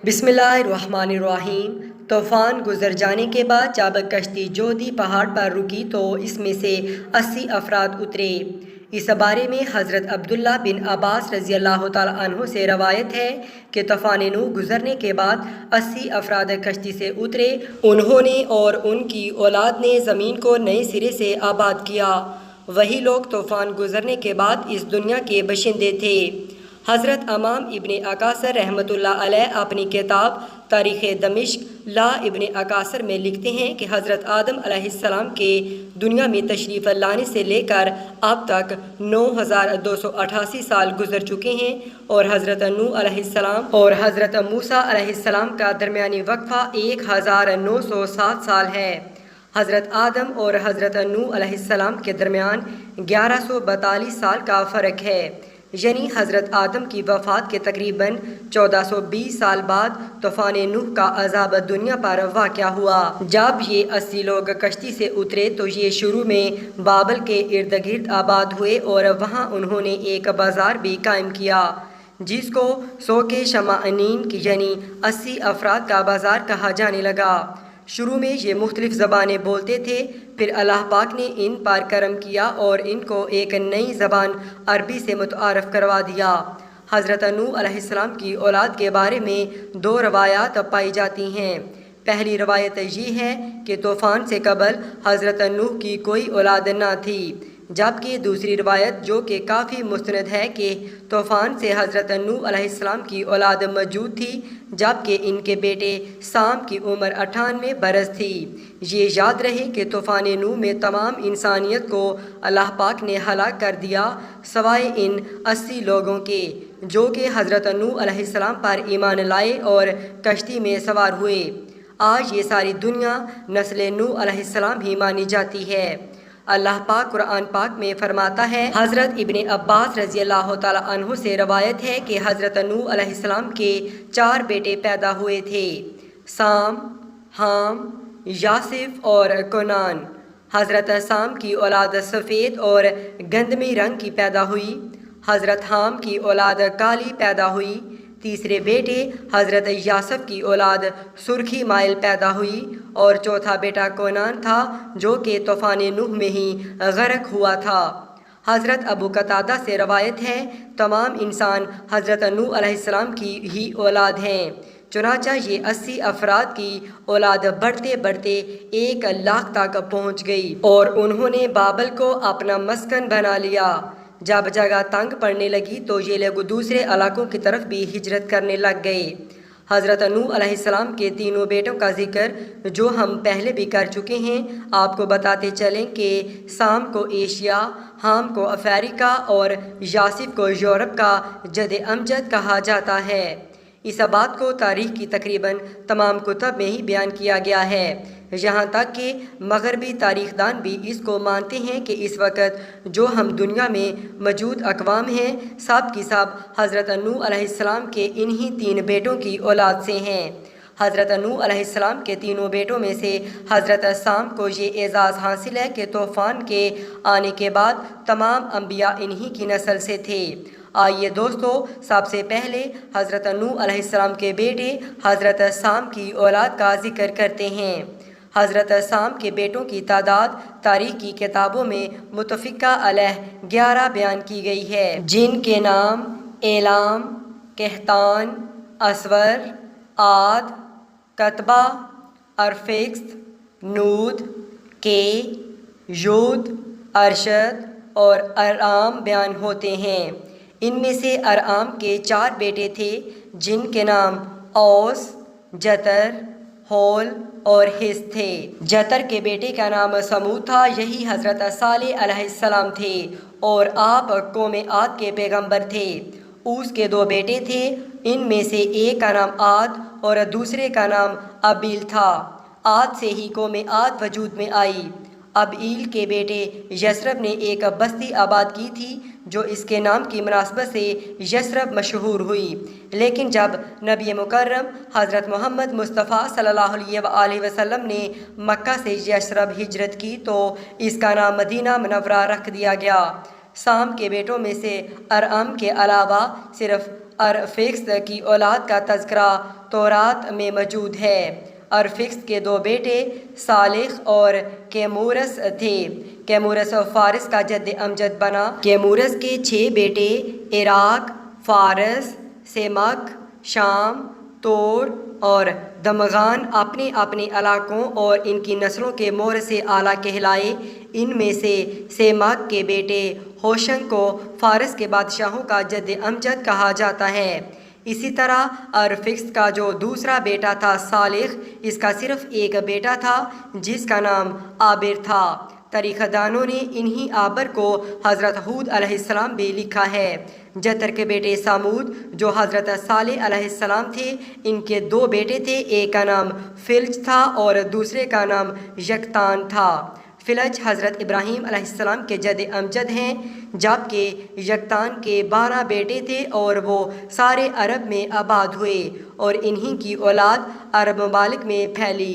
بسم اللہ الرحمن الرحیم۔ طوفان گزر جانے کے بعد جب کشتی جودی پہاڑ پر رکی تو اس میں سے 80 افراد اترے۔ اس بارے میں حضرت عبداللہ بن عباس رضی اللہ تعالیٰ عنہ سے روایت ہے کہ طوفان نوح گزرنے کے بعد 80 افراد کشتی سے اترے۔ انہوں نے اور ان کی اولاد نے زمین کو نئے سرے سے آباد کیا۔ وہی لوگ طوفان گزرنے کے بعد اس دنیا کے باشندے تھے۔ حضرت امام ابن عکاثر رحمۃ اللہ علیہ اپنی کتاب تاریخ دمشق لا ابن عکاثر میں لکھتے ہیں کہ حضرت آدم علیہ السلام کے دنیا میں تشریف لانے سے لے کر اب تک 9288 سال گزر چکے ہیں، اور حضرت نوح علیہ السلام اور حضرت موسیٰ علیہ السلام کا درمیانی وقفہ 1907 سال ہے۔ حضرت آدم اور حضرت نوح علیہ السلام کے درمیان 1142 سال کا فرق ہے، یعنی حضرت آدم کی وفات کے تقریباً 1420 سال بعد طوفان نوح کا عذاب دنیا پر واقع ہوا۔ جب یہ 80 لوگ کشتی سے اترے تو یہ شروع میں بابل کے ارد گرد آباد ہوئے، اور وہاں انہوں نے ایک بازار بھی قائم کیا جس کو سوق شمعانین یعنی 80 افراد کا بازار کہا جانے لگا۔ شروع میں یہ مختلف زبانیں بولتے تھے، پھر اللہ پاک نے ان پر کرم کیا اور ان کو ایک نئی زبان عربی سے متعارف کروا دیا۔ حضرت نوح علیہ السلام کی اولاد کے بارے میں 2 روایات پائی جاتی ہیں۔ پہلی روایت یہ ہے کہ طوفان سے قبل حضرت نوح کی کوئی اولاد نہ تھی، جبکہ دوسری روایت جو کہ کافی مستند ہے کہ طوفان سے حضرت نوح علیہ السلام کی اولاد موجود تھی، جبکہ ان کے بیٹے سام کی عمر 98 برس تھی۔ یہ یاد رہے کہ طوفان نوح میں تمام انسانیت کو اللہ پاک نے ہلاک کر دیا سوائے ان 80 لوگوں کے جو کہ حضرت نوح علیہ السلام پر ایمان لائے اور کشتی میں سوار ہوئے۔ آج یہ ساری دنیا نسل نوح علیہ السلام ہی مانی جاتی ہے۔ اللہ پاک قرآن پاک میں فرماتا ہے، حضرت ابن عباس رضی اللہ تعالیٰ عنہ سے روایت ہے کہ حضرت نوح علیہ السلام کے 4 بیٹے پیدا ہوئے تھے، سام، حام، یاسف اور کنان۔ حضرت سام کی اولاد سفید اور گندمی رنگ کی پیدا ہوئی، حضرت حام کی اولاد کالی پیدا ہوئی، تیسرے بیٹے حضرت یاسف کی اولاد سرخی مائل پیدا ہوئی، اور چوتھا بیٹا کنان تھا جو کہ طوفان نوح میں ہی غرق ہوا تھا۔ حضرت ابو قتادہ سے روایت ہے، تمام انسان حضرت نوح علیہ السلام کی ہی اولاد ہیں، چنانچہ یہ 80 افراد کی اولاد بڑھتے بڑھتے 1 لاکھ تک پہنچ گئی، اور انہوں نے بابل کو اپنا مسکن بنا لیا۔ جب جگہ تنگ پڑنے لگی تو یہ لوگ دوسرے علاقوں کی طرف بھی ہجرت کرنے لگ گئے۔ حضرت نوح علیہ السلام کے 3 بیٹوں کا ذکر جو ہم پہلے بھی کر چکے ہیں، آپ کو بتاتے چلیں کہ سام کو ایشیا، حام کو افریقہ اور یاسف کو یورپ کا جد امجد کہا جاتا ہے۔ اس بات کو تاریخ کی تقریباً تمام کتب میں ہی بیان کیا گیا ہے، یہاں تک کہ مغربی تاریخ دان بھی اس کو مانتے ہیں کہ اس وقت جو ہم دنیا میں موجود اقوام ہیں سب کی سب حضرت نوح علیہ السلام کے انہی 3 بیٹوں کی اولاد سے ہیں۔ حضرت نوح علیہ السلام کے 3 بیٹوں میں سے حضرت سام کو یہ اعزاز حاصل ہے کہ طوفان کے آنے کے بعد تمام انبیاء انہی کی نسل سے تھے۔ آئیے دوستو، سب سے پہلے حضرت نوح علیہ السلام کے بیٹے حضرت سام کی اولاد کا ذکر کرتے ہیں۔ حضرت سام کے بیٹوں کی تعداد تاریخ کی کتابوں میں متفقہ علیہ 11 بیان کی گئی ہے، جن کے نام ایلام، کہتان، اسور، عاد، کتبہ، ارفکسد، نود، کے، یود، ارشد اور ارام بیان ہوتے ہیں۔ ان میں سے ارام کے 4 بیٹے تھے جن کے نام اوس، جتر، ہول اور حس تھے۔ جتر کے بیٹے کا نام سمود تھا، یہی حضرت صالح علیہ السلام تھے اور آپ قوم عاد کے پیغمبر تھے۔ اوس کے 2 بیٹے تھے، ان میں سے ایک کا نام عاد اور دوسرے کا نام ابیل تھا۔ عاد سے ہی قوم عاد وجود میں آئی۔ ابیل کے بیٹے یثرب نے ایک بستی آباد کی تھی جو اس کے نام کی مناسبت سے یثرب مشہور ہوئی، لیکن جب نبی مکرم حضرت محمد مصطفیٰ صلی اللہ علیہ وآلہ وسلم نے مکہ سے یثرب ہجرت کی تو اس کا نام مدینہ منورہ رکھ دیا گیا۔ سام کے بیٹوں میں سے ارام کے علاوہ صرف ارفکسد کی اولاد کا تذکرہ تورات میں موجود ہے۔ ارفکسد کے 2 بیٹے صالح اور کیمورس تھے۔ کیمورس فارس کا جد امجد بنا۔ کیمورس کے 6 بیٹے عراق، فارس، سیمک، شام، تور اور دمغان اپنے اپنے علاقوں اور ان کی نسلوں کے مورث اعلیٰ کہلائے۔ ان میں سے سیمک کے بیٹے ہوشنگ کو فارس کے بادشاہوں کا جد امجد کہا جاتا ہے۔ اسی طرح ارفکسد کا جو دوسرا بیٹا تھا صالح، اس کا صرف ایک بیٹا تھا جس کا نام آبر تھا۔ تاریخ دانوں نے انہی آبر کو حضرت ہود علیہ السلام بھی لکھا ہے۔ جتر کے بیٹے سامود جو حضرت صالح علیہ السلام تھے، ان کے 2 بیٹے تھے، ایک کا نام فلج تھا اور دوسرے کا نام یکتان تھا۔ فلج حضرت ابراہیم علیہ السلام کے جد امجد ہیں، جبکہ یکتان کے 12 بیٹے تھے اور وہ سارے عرب میں آباد ہوئے اور انہی کی اولاد عرب ممالک میں پھیلی۔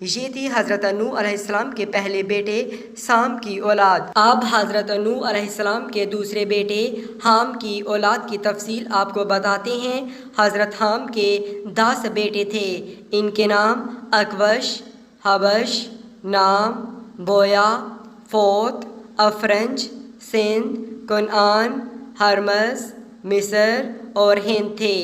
یہ تھی حضرت نوح علیہ السلام کے پہلے بیٹے سام کی اولاد۔ اب حضرت نوح علیہ السلام کے دوسرے بیٹے حام کی اولاد کی تفصیل آپ کو بتاتے ہیں۔ حضرت حام کے 10 بیٹے تھے۔ ان کے نام اکوش، حبش، نام، بویا، فوت، افرنج، سندھ، کنعان، ہرمز، مصر اور ہند تھے۔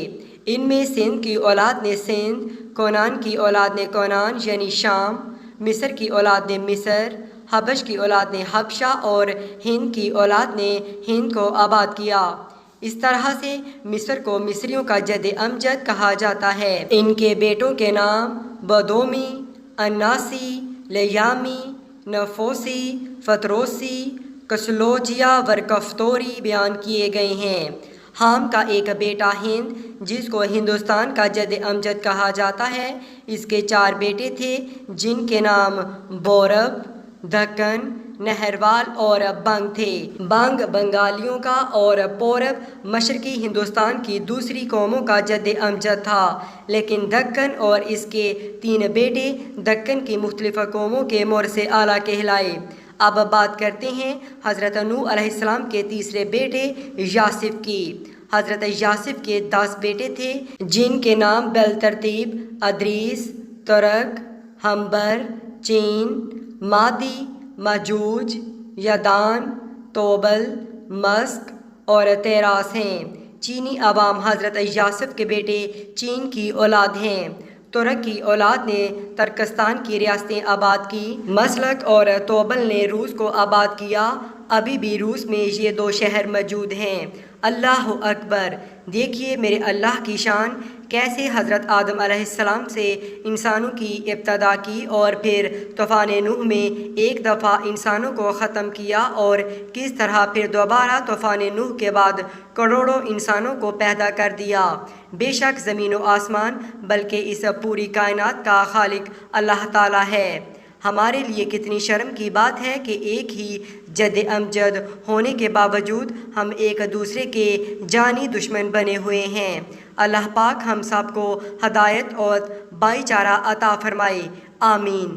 ان میں سندھ کی اولاد نے سندھ، کنعان کی اولاد نے کنعان یعنی شام، مصر کی اولاد نے مصر، حبش کی اولاد نے حبشہ اور ہند کی اولاد نے ہند کو آباد کیا۔ اس طرح سے مصر کو مصریوں کا جد امجد کہا جاتا ہے۔ ان کے بیٹوں کے نام بدومی، اناسی، لیامی، نفوسی، فتروسی، کسلوجیا ورکفتوری بیان کیے گئے ہیں۔ حام کا ایک بیٹا ہند جس کو ہندوستان کا جد امجد کہا جاتا ہے، اس کے 4 بیٹے تھے جن کے نام بورب، دکن، نہروال اور بنگ تھے۔ بنگ بنگالیوں کا اور پورب مشرقی ہندوستان کی دوسری قوموں کا جد امجد تھا، لیکن دکن اور اس کے 3 بیٹے دکن کی مختلف قوموں کے مورث اعلیٰ کہلائے۔ اب بات کرتے ہیں حضرت نوح علیہ السلام کے تیسرے بیٹے یاسف کی۔ حضرت یاسف کے 10 بیٹے تھے جن کے نام بالترتیب ادریس، ترک، ہمبر، چین، مادی، ماجوج، یدان، توبل، مسک اور تیراس ہیں۔ چینی عوام حضرت یاسف کے بیٹے چین کی اولاد ہیں۔ ترک کی اولاد نے ترکستان کی ریاستیں آباد کی۔ مسلک اور توبل نے روس کو آباد کیا۔ ابھی بھی روس میں یہ 2 شہر موجود ہیں۔ اللہ اکبر! دیکھیے میرے اللہ کی شان، کیسے حضرت آدم علیہ السلام سے انسانوں کی ابتدا کی اور پھر طوفان نوح میں ایک دفعہ انسانوں کو ختم کیا اور کس طرح پھر دوبارہ طوفان نوح کے بعد کروڑوں انسانوں کو پیدا کر دیا۔ بے شک زمین و آسمان بلکہ اس پوری کائنات کا خالق اللہ تعالیٰ ہے۔ ہمارے لیے کتنی شرم کی بات ہے کہ ایک ہی جد امجد ہونے کے باوجود ہم ایک دوسرے کے جانی دشمن بنے ہوئے ہیں۔ اللہ پاک ہم سب کو ہدایت اور بھائی چارہ عطا فرمائے، آمین۔